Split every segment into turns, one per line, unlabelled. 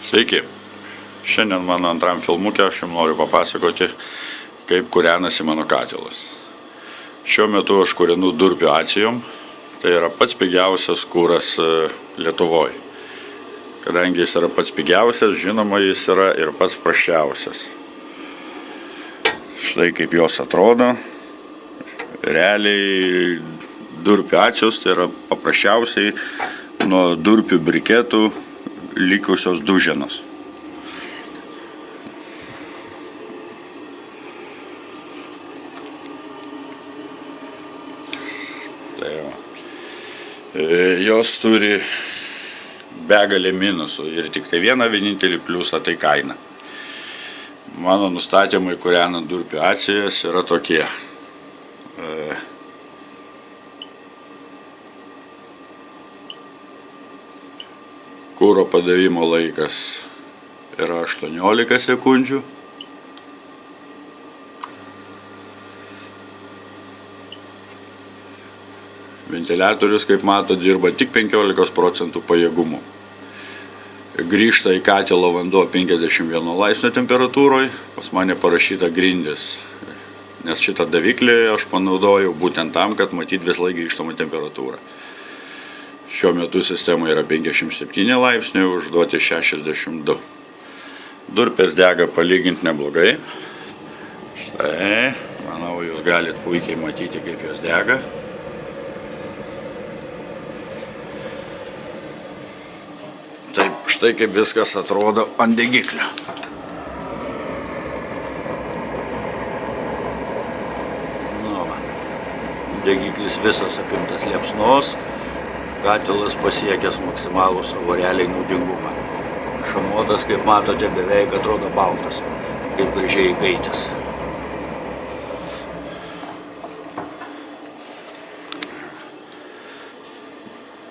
Sveiki. Šiandien mano antram filmukė aš jums noriu papasakoti, kaip kūrenasi mano katilas. Šiuo metu aš kūrenu durpių acijom, tai yra pats pigiausias kūras Lietuvoje. Kadangi jis yra pats pigiausias, žinoma, jis yra ir pats prasčiausias. Štai kaip jos atrodo. Realiai durpių acijos tai yra paprasčiausiai nuo durpių briketų likusios duženos. Tai jos turi begalę minusų ir tik tai vieną vienintelį pliusą, tai kaina. Mano nustatymai kūrenant durpių acijas yra tokie. Kūro padavimo laikas yra 18 sekundžių. Ventiliatorius, kaip mato, dirba tik 15% pajėgumu. Grįžta į katilo vanduo 51 laipsnio temperatūroje, pas mane parašyta grindis, nes šitą daviklį aš panaudojau būtent tam, kad matyti vis laik grįžtamą temperatūrą. Šiuo metu sistema yra 57 laipsniai, užduoti 62. Durpės dega palyginti neblogai. Štai, manau, jūs galite puikiai matyti, kaip jos dega. Taip, štai kaip viskas atrodo ant degiklio. Degiklis visas apimtas liepsnos. Katilas pasiekęs maksimalų savo realiai naudingumą. Šamotas, kaip matote, beveik atrodo baltas, kaip gražiai įkaitęs.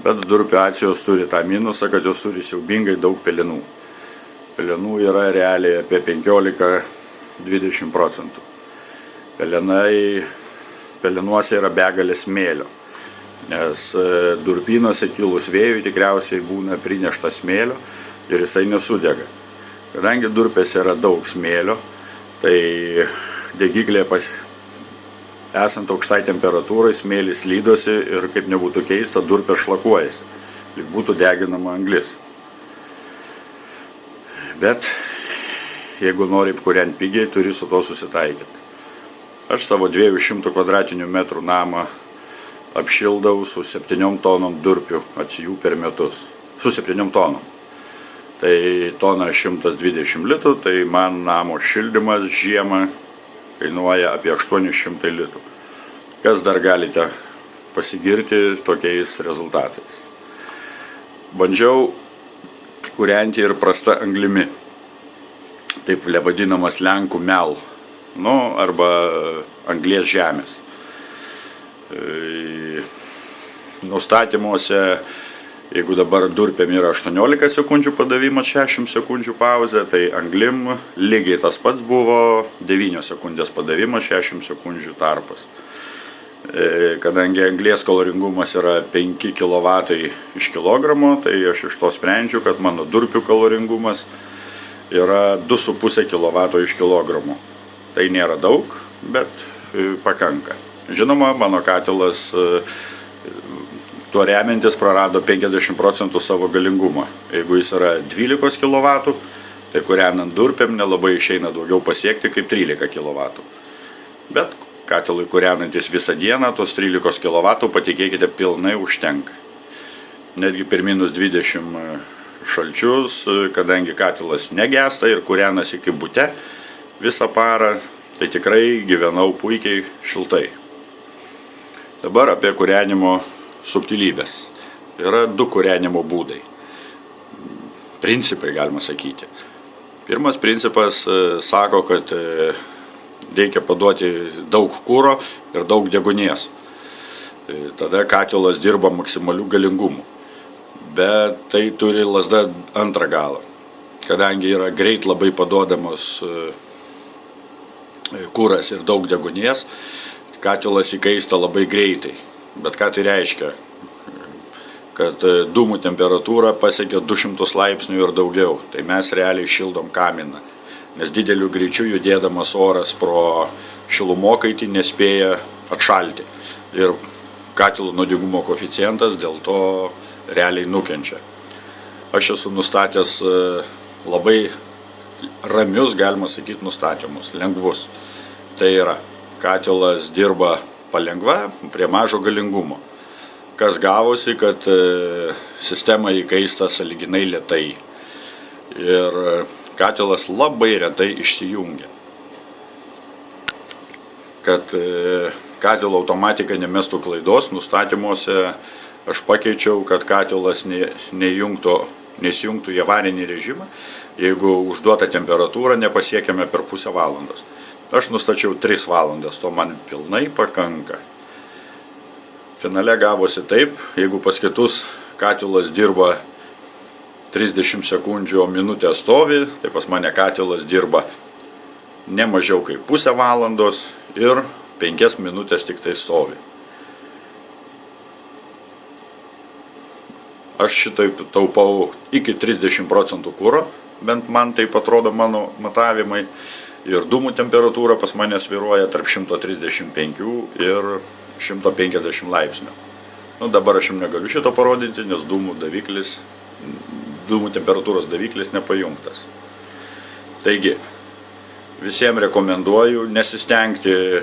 Bet durpių acijos turi tą minusą, kad jos turi siaubingai daug pelenų. Pelenų yra realiai apie 15–20%. Pelenuose yra begalė smėlio. Nes durpynuose kilus vėjui tikriausiai būna prinešta smėlio ir jisai nesudega. Kadangi durpėse yra daug smėlio, tai degiklėje esant aukštai temperatūrai smėlis lydosi ir, kaip nebūtų keista, durpė šlakuojasi, lyg būtų deginama anglis. Bet jeigu nori kūrenti pigiai, turi su to susitaikyti. Aš savo 200 kvadratinių metrų namą apšildau su 7 tonom durpių acijų per metus. Su 7 tonom. Tai tona 120 litrų, tai man namo šildymas žiemą kainuoja apie 800 litrų. Kas dar galite pasigirti tokiais rezultatais? Bandžiau kūrenti ir prasta anglimi. Taip vadinamas Lenkų mel. Arba anglies žemės. Nustatymuose, jeigu dabar durpėm yra 18 sekundžių padavimas, 60 sekundžių pauzė, tai anglim lygiai tas pats buvo 9 sekundės padavimas, 60 sekundžių tarpas. Kadangi anglies kaloringumas yra 5 kW iš kilogramo, tai aš iš to sprendžiu, kad mano durpių kaloringumas yra 2,5 kW iš kilogramo. Tai nėra daug, bet pakanka. Žinoma, mano katilas tuo remiantis prarado 50% savo galingumą. Jeigu jis yra 12 kW, tai kūrenant durpėm nelabai išeina daugiau pasiekti kaip 13 kW. Bet katilui kūrenantis visą dieną, tos 13 kW, patikėkite, pilnai užtenka. Netgi per -20 šalčius, kadangi katilas negesta ir kūrenasi kaip bute visą parą, tai tikrai gyvenau puikiai šiltai. Dabar apie kūrenimo subtilybės. Yra 2 kūrenimo būdai. Principai, galima sakyti. Pirmas principas sako, kad reikia paduoti daug kuro ir daug deguonies. Tada katilas dirba maksimalių galingumų. Bet tai turi lazda antrą galą. Kadangi yra greit labai paduodamos kuras ir daug deguonies, katilas įkaista labai greitai. Bet ką tai reiškia? kad dūmų temperatūra pasiekia 200 laipsnių ir daugiau. Tai mes realiai šildom kaminą, nes dideliu greičiu judėdamas oras pro šilumokaitį nespėja atšalti. Ir katilo nuodegumo koeficientas dėl to realiai nukenčia. Aš esu nustatęs labai ramius, galima sakyti, nustatymus, lengvus. Tai yra, katilas dirba palengva prie mažo galingumo. Kas gavosi, kad sistema įkaista sąlyginai lėtai ir katilas labai retai išsijungia. Kad katilo automatika nemestų klaidos, nustatymuose aš pakeičiau, kad katilas nesijungtų į avarinį režimą, jeigu užduota temperatūra nepasiekiame per pusę valandos. Aš nustačiau 3 valandas, to man pilnai pakanka. Finale gavosi taip, jeigu pas kitus katilas dirba 30 sekundžių, o minutę stovi, tai pas mane katilas dirba ne mažiau kaip pusę valandos ir 5 minutės tik tai stovi. Aš šitaip taupau iki 30% kuro, bent man taip atrodo mano matavimai, ir dūmų temperatūra pas mane svyruoja tarp 135 ir 150 laipsnių. Dabar aš jums negaliu šito parodyti, nes dūmų temperatūros daviklis nepajungtas. Taigi, visiems rekomenduoju nesistengti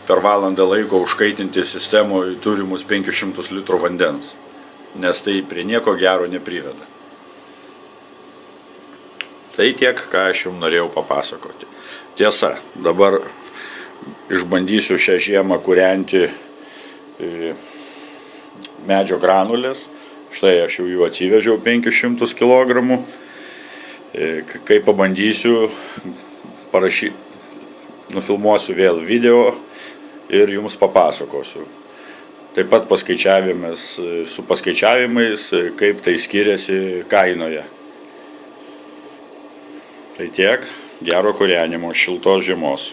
per valandą laiko užkaitinti sistemoje turimus 500 litrų vandens, nes tai prie nieko gero nepriveda. Tai tiek, ką aš jums norėjau papasakoti. Tiesa, dabar išbandysiu šią žiemą kūrenti medžio granulės. Štai aš jau jų atsivežiau 500 kg. Kai pabandysiu, nufilmuosiu vėl video ir jums papasakosiu. Taip pat su paskaičiavimais, kaip tai skiriasi kainoje. Tai tiek, gero kūrenimo, šiltos žiemos.